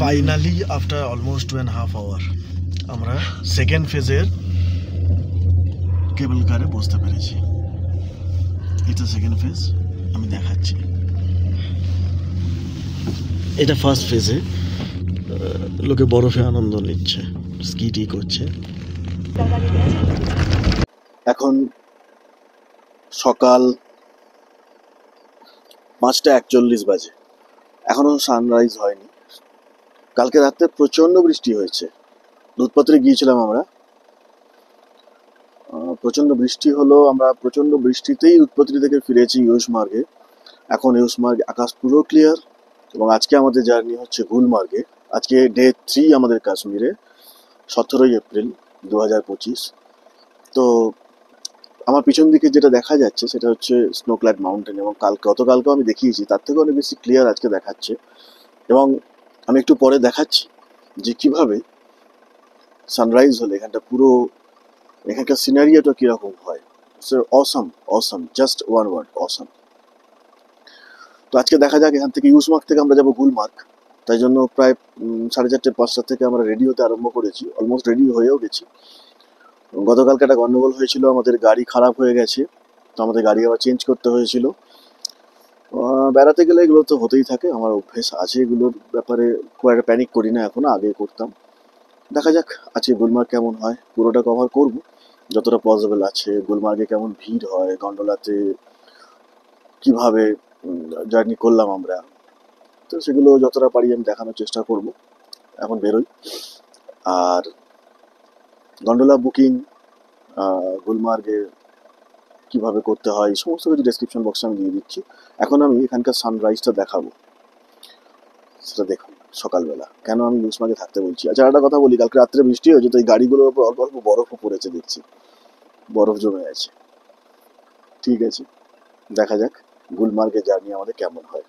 Finally after almost 2.5 hour আমরা second ফেজের কেবল কারে বসতে পেরেছি। এটা সেকেন্ড ফেজ, আমি দেখাচ্ছি। এটা ফার্স্ট ফেজে লোকে বরফে আনন্দ নিচ্ছে, স্কিটি করছে। এখন সকাল 5:41 বাজে, এখনো সানরাইজ হয়নি। কালকে রাতে প্রচন্ড বৃষ্টি হয়েছে। দুধপাত্রে গিয়েছিলাম আমরা, প্রচন্ড বৃষ্টি হলো। আমরা প্রচন্ড বৃষ্টিতেই দুধপাত্রি থেকে ফিরেছি ইউসমার্গে। এখন ইউসমার্গ আকাশ পুরো ক্লিয়ার। এবং আজকে আমাদের জার্নি হচ্ছে গুলমার্গে। আজকে ডে 3 আমাদের কাশ্মীরে, 17 এপ্রিল 2025। তো আমার পিছন দিকে যেটা দেখা যাচ্ছে সেটা হচ্ছে স্নোক্ল্যাড মাউন্টেন, এবং গতকালকেও আমি দেখিয়েছি, তার থেকে অনেক বেশি ক্লিয়ার আজকে দেখাচ্ছে। এবং আমি একটু পরে দেখাচ্ছি যে কিভাবে সানরাইজ হলে এখানকার সিনারিওটা কিরকম হয়। অসম, জাস্ট ওয়ান ওয়ার্ড, অসম। তো আজকে দেখা যাক, এখান থেকে ইউসমার্গ থেকে আমরা যাবো গুলমার্গ। তাই জন্য প্রায় 4:30-5টা থেকে আমরা রেডি হতে আরম্ভ করেছি, অলমোস্ট রেডি হয়েও গেছি। গতকালকে একটা গন্ডগোল হয়েছিল, আমাদের গাড়ি খারাপ হয়ে গেছে, তো আমাদের গাড়ি আবার চেঞ্জ করতে হয়েছিল। বেড়াতে গেলে এগুলো তো হতেই থাকে, আমার অভ্যেস আছে এগুলোর ব্যাপারে। খুব একটা প্যানিক করি না এখন, আগে করতাম। দেখা যাক আজকে গুলমার্গ কেমন হয়, পুরোটা কভার করব যতটা পসিবল আছে। গুলমার্গে কেমন ভিড় হয়, গন্ডোলাতে কিভাবে জার্নি করলাম আমরা, তো সেগুলো যতটা পারি আমি দেখানোর চেষ্টা করব। এখন বেরোই। আর গন্ডোলা বুকিং গুলমার্গে কিভাবে করতে হয় সমস্ত কিছু ডেসক্রিপশন বক্সে আমি দিয়ে দিচ্ছি। এখন আমি এখানকার সানরাইজটা দেখাবো, সেটা দেখুন সকালবেলা। কেন আমি ইউসমার্গে থাকতে বলছি? আচ্ছা, একটা কথা বলি, কালকে রাত্রে বৃষ্টি হয়েছে, তো এই গাড়িগুলোর উপর অল্প অল্প বরফও পড়েছে, দেখছি বরফ জমে আছে। ঠিক আছে, দেখা যাক গুলমার্গের জার্নি আমাদের কেমন হয়।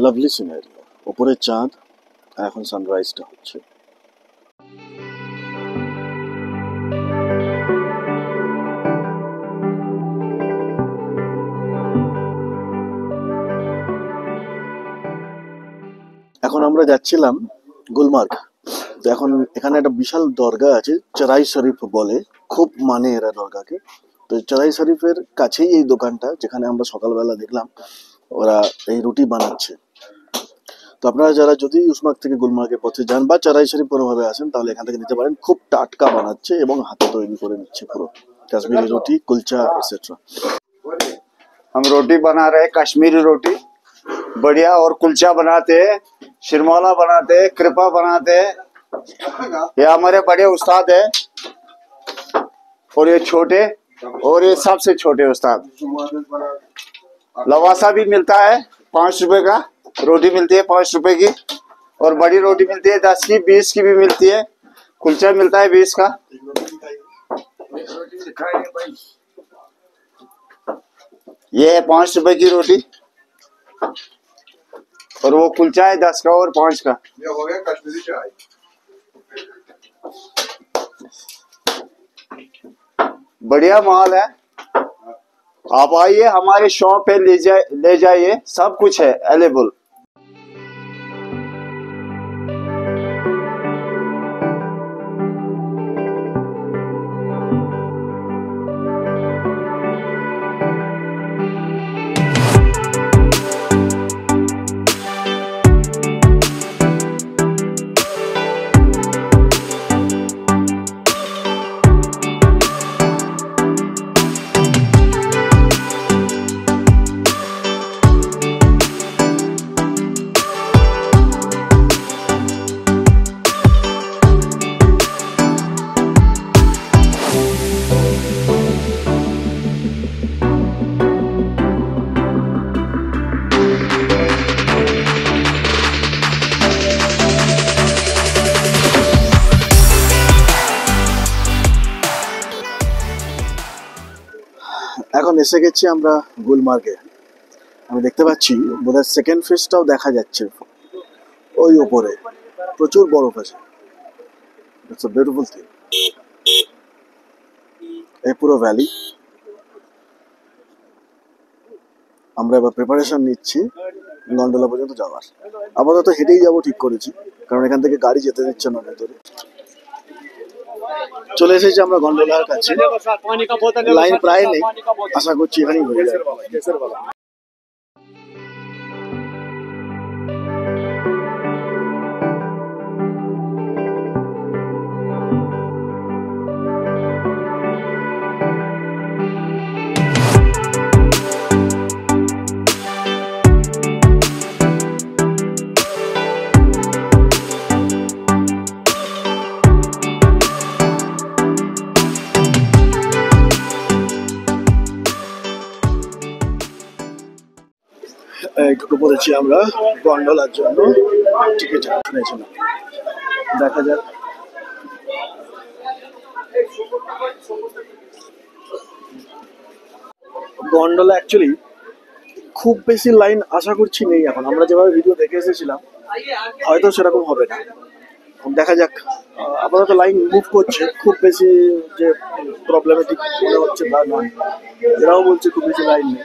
লাভলি সিনারিও, ওপরে চাঁদ, আর এখন সানরাইজটা হচ্ছে। এখন আমরা যাচ্ছিলাম গুলমার্গ। তো এখন এখানে একটা বিশাল দরগা আছে, চড়াই শরীফ বলে, খুব মানে এরা দরগাকে। তো চড়াই শরীফের কাছেই এই দোকানটা, যেখানে আমরা সকালবেলা দেখলাম ওরা এই রুটি বানাচ্ছে। তো আপনারা যারা যদি ইউসমার্গ থেকে গুলমার্গের পথে যান বা চড়াই শরীফ কোনোভাবে আসেন, তাহলে এখান থেকে নিতে পারেন। খুব টাটকা বানাচ্ছে এবং হাতে তৈরি করে নিচ্ছে পুরো কাশ্মীরি রুটি, কুলচা এটসেট্রা। हम रोटी बना रहे हैं, कश्मीरी रोटी बढ़िया, और कुलचा बनाते हैं, शिरमौला बनाते हैं, कृपा बनाते हैं। ये हमारे बड़े उस्ताद है, और ये छोटे, और ये सबसे छोटे उस्ताद। लवासा भी मिलता है 5 रुपए का, रोटी मिलती है 5 रुपए की, और बड़ी रोटी मिलती है 10 की, 20 की भी मिलती है। कुलचा मिलता है 20 का। ये है 5 रुपए की रोटी, और वो कुलचा है 10 का और 5 का। ये हो गया कश्मीरी चाय। बढ़िया माल है, आप आइए हमारे शॉप पे ले जाइए, सब कुछ है अवेलेबल। এখন এসে গেছি আমরা গুলমার্গে। আমি দেখতে পাচ্ছি বোধহয় সেকেন্ড ফেজটাও দেখা যাচ্ছে ওই উপরে, প্রচুর বরফ আছে। It's a beautiful thing. এই পুরো ভ্যালি, আমরা এবার প্রিপারেশন নিচ্ছি গন্ডোলা পর্যন্ত যাওয়ার। আপাতত হেঁটেই যাবো ঠিক করেছি, কারণ এখান থেকে গাড়ি যেতে দিচ্ছে না ভেতরে। চলে এসেছি আমরা গন্ডোলার কাছে, লাইন প্রায় নেই, আশা করছি এখানেই হয়ে যাবে। ঢুকে পড়েছি আমরা গন্ডোলার জন্য, টিকিট শুনেছিলাম, দেখা যাক। গন্ডোলা অ্যাকচুয়ালি খুব বেশি লাইন আশা করছি নেই এখন, আমরা যেভাবে ভিডিও দেখে এসেছিলাম হয়তো সেরকম হবে না, দেখা যাক। আপাতত লাইন মুভ করছে, খুব বেশি যে প্রবলেমেটিক মনে হচ্ছে তা নয়, এরাও বলছে খুব বেশি লাইন নেই।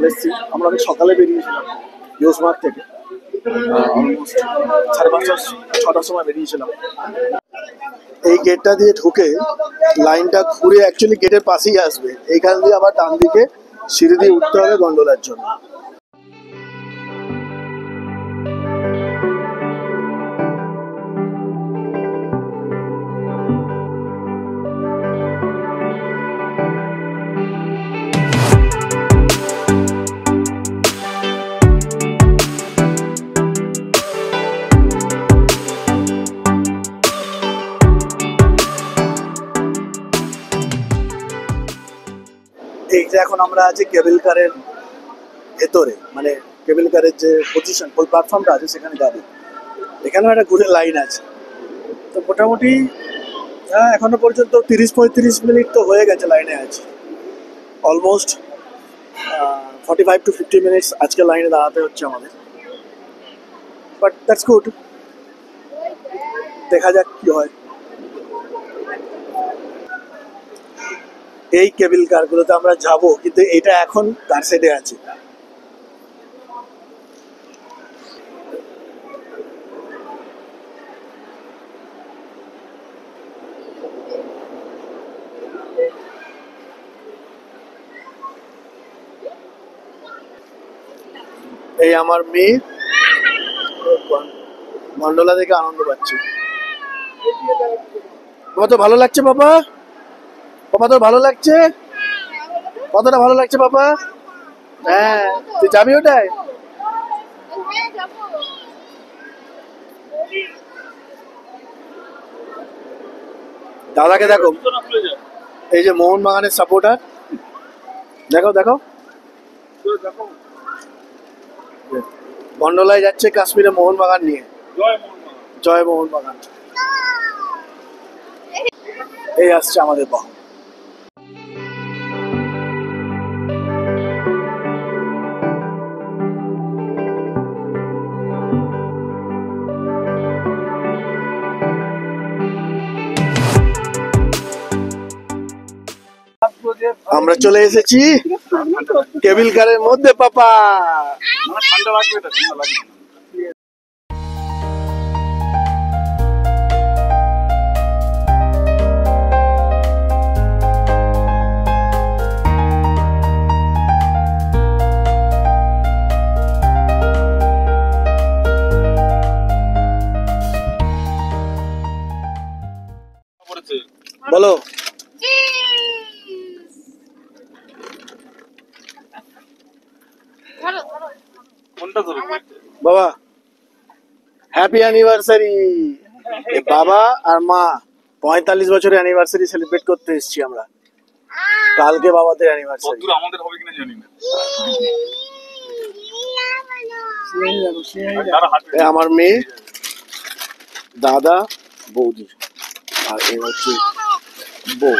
দেখছি আমরা অনেক সকালে বেরিয়েছিলাম ইউসমার্গ থেকে, অলমোস্ট 5:30-6টার সময় বেরিয়েছিলাম। এই গেটটা দিয়ে ঢুকে লাইনটা ঘুরে অ্যাকচুয়ালি গেটের পাশেই আসবে, এইখান দিয়ে আবার ডান দিকে সিঁড়ি দিয়ে উঠতে হবে গন্ডোলার জন্য। এই যে এখন আমরা আছি কেবল কারের ভেতরে, মানে কেবল কারের যে পজিশন প্ল্যাটফর্মটা আছে সেখানে যাবে। এখানেও একটা ঘুরে লাইন আছে, তো মোটামুটি এখনো পর্যন্ত 30-35 মিনিট তো হয়ে গেছে লাইনে আছে, অলমোস্ট 45-50 মিনিটস আজকে লাইনে দাঁড়াতে হচ্ছে আমাদের, বাট দ্যাটস গুড, দেখা যাক কি হয়। এই কেবল কারগুলোতে আমরা যাব, কিন্তু এটা এখন কার সাইডে আছে। এই আমার মেয়ে গন্ডোলা দেখে আনন্দ পাচ্ছে। তোমার তো ভালো লাগছে বাবা? বাবা তোর ভালো লাগছে? কতটা ভালো লাগছে বাবা? হ্যাঁ, তুই যাবি ওটায়? দাদাকে দেখো, এই যে মোহনবাগানের সাপোর্টার, দেখো দেখো গন্ডোলায় যাচ্ছে কাশ্মীরে মোহনবাগান নিয়ে। জয় মোহনবাগান। এই আসছে আমাদের বাহন। আমরা চলে এসেছি কেবল কারের মধ্যে পাপা। ঠান্ডা লাগবে, ঠান্ডা লাগবে। বলো বাবা, হ্যাপি অ্যানিভার্সারি। বাবা আর মা 45 বছরের অ্যানিভার্সারি সেলিব্রেট করতে এসেছি আমরা। কালকে বাবাদের অ্যানিভার্সারি, আমাদের হবে কিনা জানি না। আমার মেয়ে, দাদা, বৌদি, আর এই হচ্ছে বউ।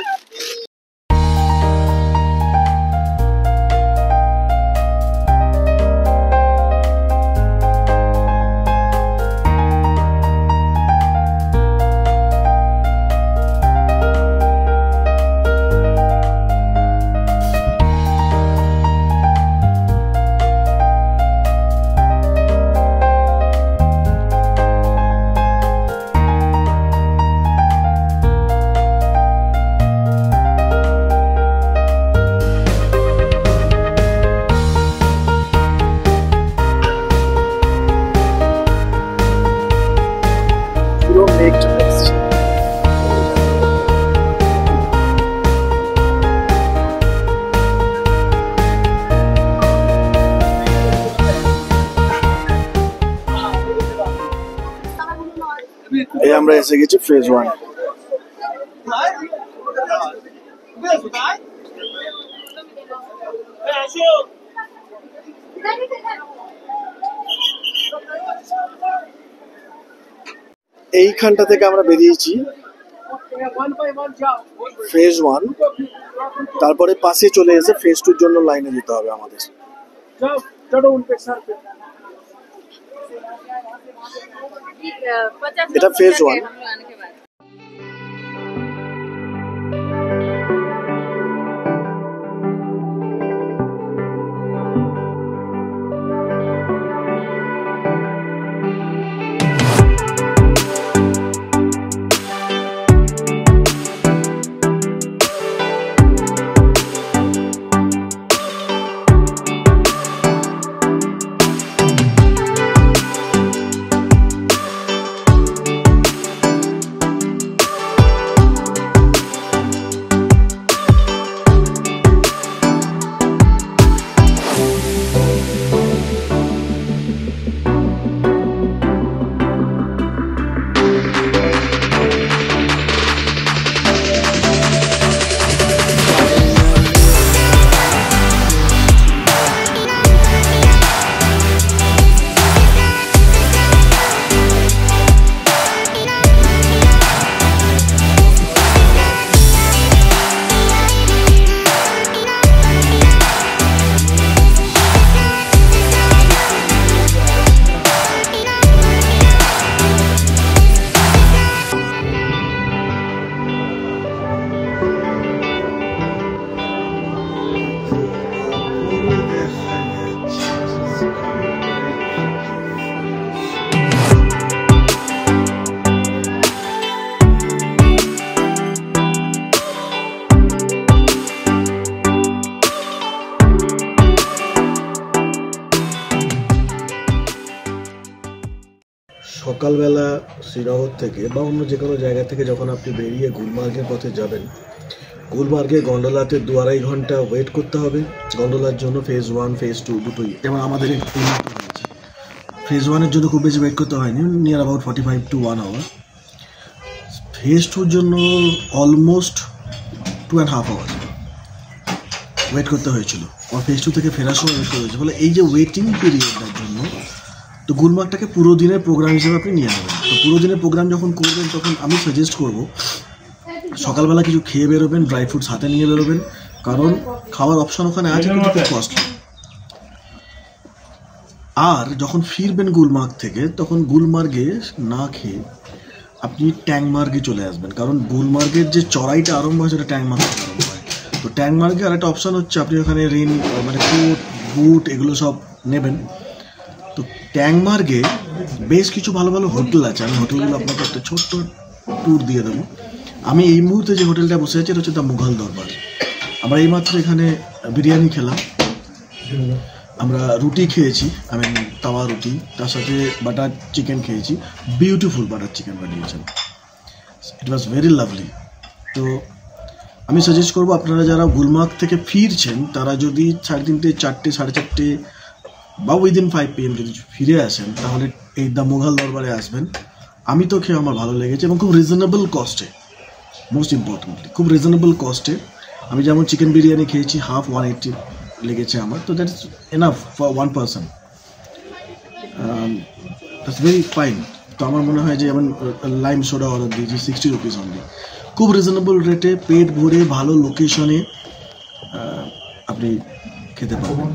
এসে গেছি ফেজ 1। এইখানটা থেকে আমরা বেরিয়েছি ফেজ 1, তারপরে পাশে চলে এসে ফেজ 2 জন্য লাইনে যেতে হবে আমাদের। এটা ফেজ 1। সকালবেলা শ্রীনগর থেকে বা অন্য যে কোনো জায়গা থেকে যখন আপনি বেরিয়ে গুলমার্গের পথে যাবেন, গুলমার্গে গন্ডোলাতে 2-2.5 ঘন্টা ওয়েট করতে হবে গন্ডোলার জন্য। ফেজ 1 ফেজ 2 দুটোই, যেমন আমাদের ফেজ 1-এর জন্য খুব বেশি ওয়েট করতে হয়নি, near about 45 to 1 hour। Phase 2-র জন্য অলমোস্ট 2.5 hours ওয়েট করতে হয়েছিল, আর ফেজ 2 থেকে ফেরার সময় ওয়েট করতে হয়েছে। ফলে এই যে ওয়েটিং পিরিয়ডটার জন্য তো গুলমার্গটাকে পুরো দিনের প্রোগ্রাম হিসেবে আপনি নিয়ে নেবেন। তো পুরো দিনের প্রোগ্রাম যখন করবেন তখন আমি সাজেস্ট করব সকালবেলা কিছু খেয়ে বেরোবেন, ড্রাই ফ্রুটস হাতে নিয়ে বেরোবেন, কারণ খাওয়ার অপশন ওখানে আছে কিন্তু খুব কস্টলি। আর যখন ফিরবেন গুলমার্গ থেকে তখন গুলমার্গে না খেয়ে আপনি ট্যাংমার্গে চলে আসবেন, কারণ গুলমার্গের যে চড়াইটা আরম্ভ হয় সেটা ট্যাংমার্গ থেকে আরম্ভ হয়। তো ট্যাংমার্গে আর একটা অপশান হচ্ছে আপনি ওখানে রেন মানে কোট বুট এগুলো সব নেবেন। তো ট্যাংমার্গে বেশ কিছু ভালো ভালো হোটেল আছে, আমি হোটেলগুলো আপনাকে একটা ছোট্ট ট্যুর দিয়ে দেবো। আমি এই মুহূর্তে যে হোটেলটা বসে আছি এটা হচ্ছে দ্য মুঘল দরবার। আমরা এইমাত্র এখানে বিরিয়ানি খেলাম, আমরা রুটি খেয়েছি, তাওয়া রুটি, তার সাথে বাটার চিকেন খেয়েছি, বিউটিফুল বাটার চিকেন বানিয়েছেন, ইট ওয়াজ ভেরি লাভলি। তো আমি সাজেস্ট করবো আপনারা যারা গুলমার্গ থেকে ফিরছেন তারা যদি 3:30, 4, 4:30 বা উইদিন 5 PM যদি ফিরে আসেন তাহলে এই দ্য মুঘল দরবারে আসবেন। আমি তো খেয়ে আমার ভালো লেগেছে এবং খুব রিজনেবল কস্টে, মোস্ট ইম্পর্টেন্টলি খুব রিজনেবল কস্টে। আমি যেমন চিকেন বিরিয়ানি খেয়েছি হাফ 180 লেগেছে আমার, তো that is enough for 1 person, that's very fine. তো আমার মনে হয় যে যেমন লাইম সোডা অর্ডার দিয়েছি 60 rupees অনলি, খুব রিজনেবল রেটে পেট ভরে ভালো লোকেশনে আপনি খেতে পারবেন।